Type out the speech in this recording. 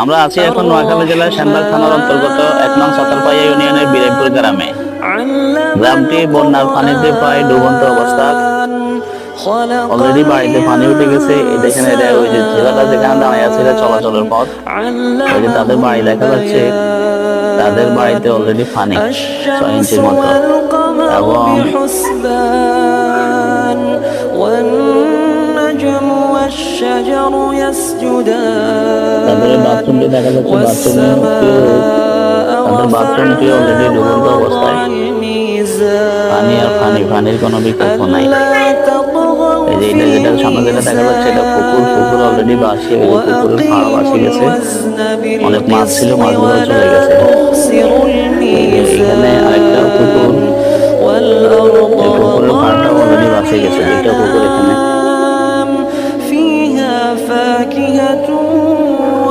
আমরা আছি এখন নোয়াখালী জেলার শ্যামবাগ থানার অন্তর্গত ১ নং সাতারপাইয়া ইউনিয়নের বীরাইপুর গ্রামে। গ্রামটি বন্যার পানিতে প্রায় ডুবন্ত অবস্থা। অলরেডি বাড়িতে পানি উঠে গেছে। দেখেন এটা ওই যে ছেলেটা যেখানে দাঁড়িয়ে আছে এটা চলাচলের পথ। ওই যে তাদের বাড়ি দেখা যাচ্ছে, তাদের বাড়িতে অলরেডি পানি ৬ ইঞ্চির মতো। এবং তাদের বাথরুমটি দেখা যাচ্ছে, তাদের বাথরুমটি অলরেডি ডুবন্ত অবস্থায়। পানি আর পানির কোনো বিকল্প নাই। এই যে এটা যেটা সামনে যেটা দেখা যাচ্ছে এটা পুকুর অলরেডি ভাসিয়ে গেছে, পুকুরের পাড় ভাসিয়ে গেছে। অনেক মাছ ছিল, মাছগুলো চলে গেছে। এখানে আরেকটা পুকুর, এই পুকুরের পাড়টা অলরেডি ভাসিয়ে গেছে, দুইটা পুকুর এখানে।